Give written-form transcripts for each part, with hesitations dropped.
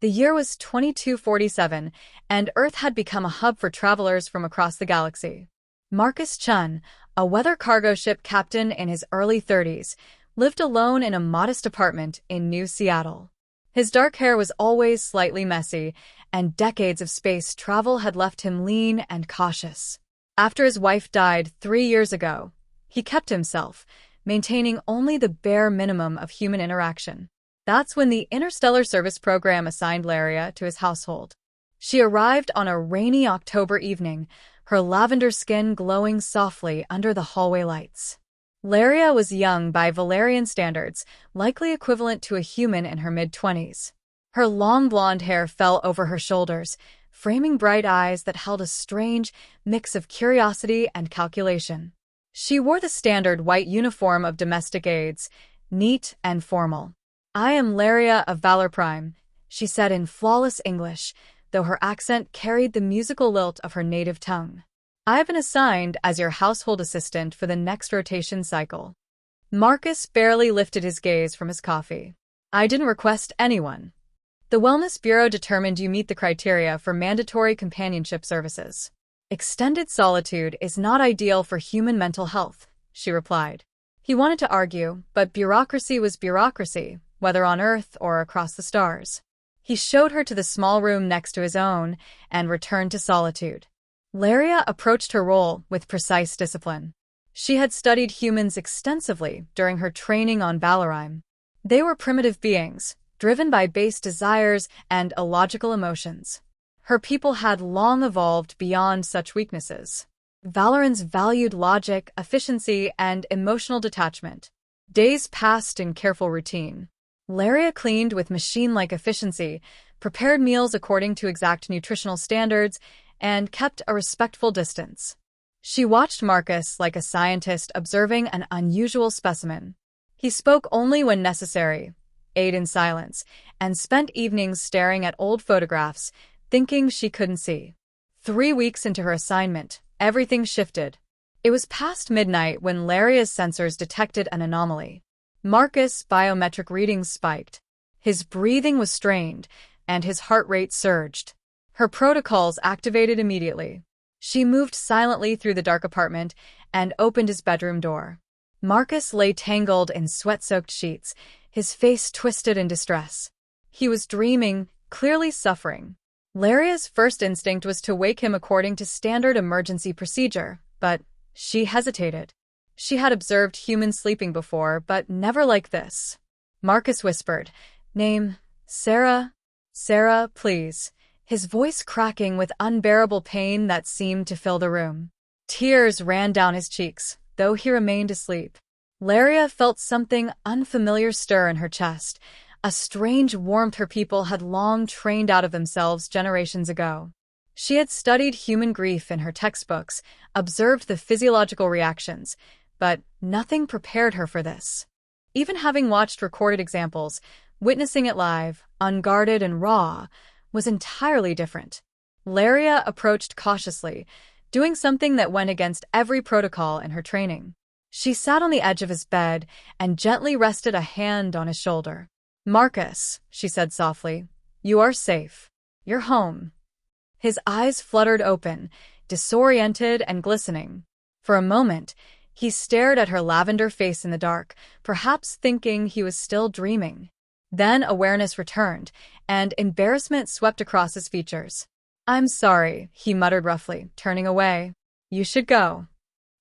The year was 2247, and Earth had become a hub for travelers from across the galaxy. Marcus Chun, a weather cargo ship captain in his early 30s, lived alone in a modest apartment in New Seattle. His dark hair was always slightly messy, and decades of space travel had left him lean and cautious. After his wife died 3 years ago, he kept himself, maintaining only the bare minimum of human interaction. That's when the Interstellar Service Program assigned Laria to his household. She arrived on a rainy October evening, her lavender skin glowing softly under the hallway lights. Laria was young by Valerian standards, likely equivalent to a human in her mid-20s. Her long blonde hair fell over her shoulders, framing bright eyes that held a strange mix of curiosity and calculation. She wore the standard white uniform of domestic aides, neat and formal. "I am Laria of Valor Prime," she said in flawless English, though her accent carried the musical lilt of her native tongue. "I've been assigned as your household assistant for the next rotation cycle." Marcus barely lifted his gaze from his coffee. "I didn't request anyone. The Wellness Bureau determined you meet the criteria for mandatory companionship services. Extended solitude is not ideal for human mental health," she replied. He wanted to argue, but bureaucracy was bureaucracy, whether on Earth or across the stars. He showed her to the small room next to his own and returned to solitude. Laria approached her role with precise discipline. She had studied humans extensively during her training on Valorime. They were primitive beings, driven by base desires and illogical emotions. Her people had long evolved beyond such weaknesses. Valorans valued logic, efficiency, and emotional detachment. Days passed in careful routine. Laria cleaned with machine-like efficiency, prepared meals according to exact nutritional standards, and kept a respectful distance. She watched Marcus like a scientist observing an unusual specimen. He spoke only when necessary, ate in silence, and spent evenings staring at old photographs, thinking she couldn't see. 3 weeks into her assignment, everything shifted. It was past midnight when Laria's sensors detected an anomaly. Marcus' biometric readings spiked. His breathing was strained, and his heart rate surged. Her protocols activated immediately. She moved silently through the dark apartment and opened his bedroom door. Marcus lay tangled in sweat-soaked sheets, his face twisted in distress. He was dreaming, clearly suffering. Laria's first instinct was to wake him according to standard emergency procedure, but she hesitated. She had observed humans sleeping before, but never like this. Marcus whispered, "Name, Sarah? Sarah, please," his voice cracking with unbearable pain that seemed to fill the room. Tears ran down his cheeks, though he remained asleep. Laria felt something unfamiliar stir in her chest, a strange warmth her people had long trained out of themselves generations ago. She had studied human grief in her textbooks, observed the physiological reactions, but nothing prepared her for this. Even having watched recorded examples, witnessing it live, unguarded and raw, was entirely different. Laria approached cautiously, doing something that went against every protocol in her training. She sat on the edge of his bed and gently rested a hand on his shoulder. "Marcus," she said softly, "you are safe. You're home." His eyes fluttered open, disoriented and glistening. For a moment, he stared at her lavender face in the dark, perhaps thinking he was still dreaming. Then awareness returned, and embarrassment swept across his features. "I'm sorry," he muttered roughly, turning away. "You should go."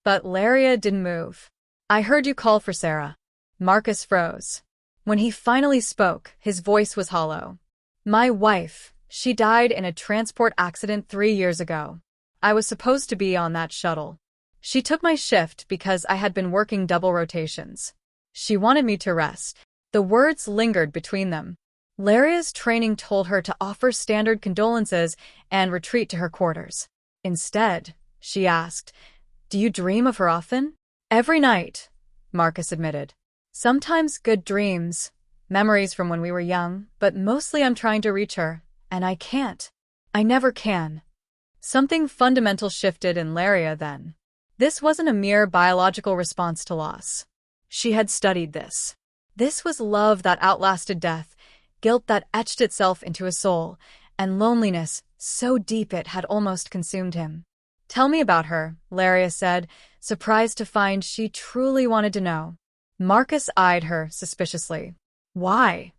But Laria didn't move. "I heard you call for Sarah." Marcus froze. When he finally spoke, his voice was hollow. "My wife, she died in a transport accident 3 years ago. I was supposed to be on that shuttle. She took my shift because I had been working double rotations. She wanted me to rest." The words lingered between them. Laria's training told her to offer standard condolences and retreat to her quarters. Instead, she asked, "Do you dream of her often?" "Every night," Marcus admitted. "Sometimes good dreams, memories from when we were young, but mostly I'm trying to reach her, and I can't. I never can." Something fundamental shifted in Laria then. This wasn't a mere biological response to loss. She had studied this. This was love that outlasted death, guilt that etched itself into his soul, and loneliness so deep it had almost consumed him. "Tell me about her," Laria said, surprised to find she truly wanted to know. Marcus eyed her suspiciously. "Why?"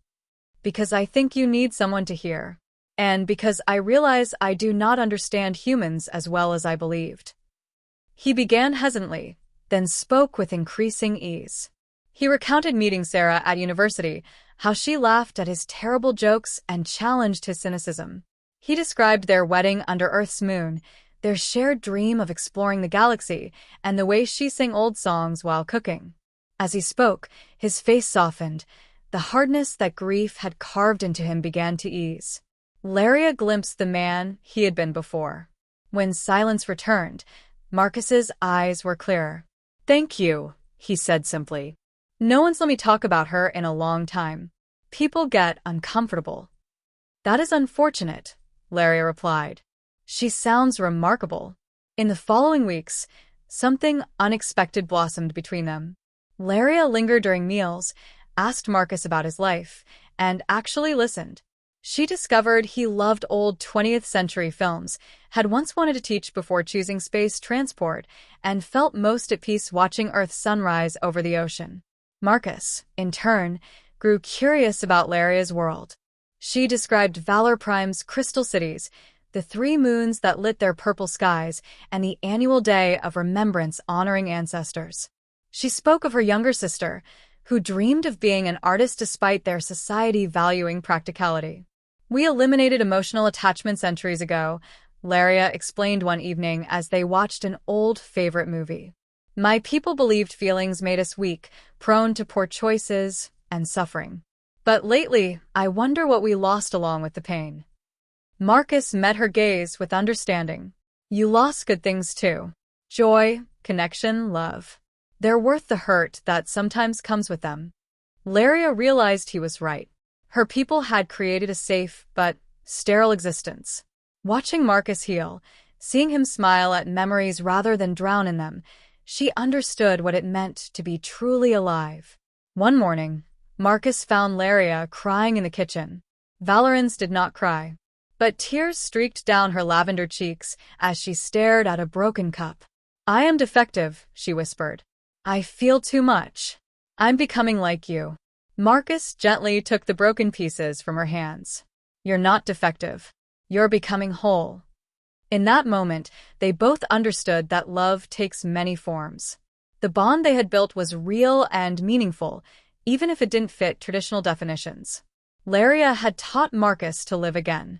"Because I think you need someone to hear. And because I realize I do not understand humans as well as I believed." He began hesitantly, then spoke with increasing ease. He recounted meeting Sarah at university, how she laughed at his terrible jokes and challenged his cynicism. He described their wedding under Earth's moon, their shared dream of exploring the galaxy, and the way she sang old songs while cooking. As he spoke, his face softened. The hardness that grief had carved into him began to ease. Laria glimpsed the man he had been before. When silence returned, Marcus's eyes were clearer. "Thank you," he said simply. "No one's let me talk about her in a long time. People get uncomfortable." "That is unfortunate," Laria replied. "She sounds remarkable." In the following weeks, something unexpected blossomed between them. Laria lingered during meals, asked Marcus about his life, and actually listened. She discovered he loved old 20th century films, had once wanted to teach before choosing space transport, and felt most at peace watching Earth's sunrise over the ocean. Marcus, in turn, grew curious about Laria's world. She described Valor Prime's crystal cities, the 3 moons that lit their purple skies, and the annual day of remembrance honoring ancestors. She spoke of her younger sister, who dreamed of being an artist despite their society valuing practicality. "We eliminated emotional attachment centuries ago," Laria explained one evening as they watched an old favorite movie. "My people believed feelings made us weak, prone to poor choices and suffering. But lately, I wonder what we lost along with the pain." Marcus met her gaze with understanding. "You lost good things too. Joy, connection, love. They're worth the hurt that sometimes comes with them." Laria realized he was right. Her people had created a safe but sterile existence. Watching Marcus heal, seeing him smile at memories rather than drown in them, she understood what it meant to be truly alive. One morning, Marcus found Laria crying in the kitchen. Valorans did not cry, but tears streaked down her lavender cheeks as she stared at a broken cup. "I am defective," she whispered. "I feel too much. I'm becoming like you." Marcus gently took the broken pieces from her hands. "You're not defective. You're becoming whole." In that moment, they both understood that love takes many forms. The bond they had built was real and meaningful, even if it didn't fit traditional definitions. Laria had taught Marcus to live again.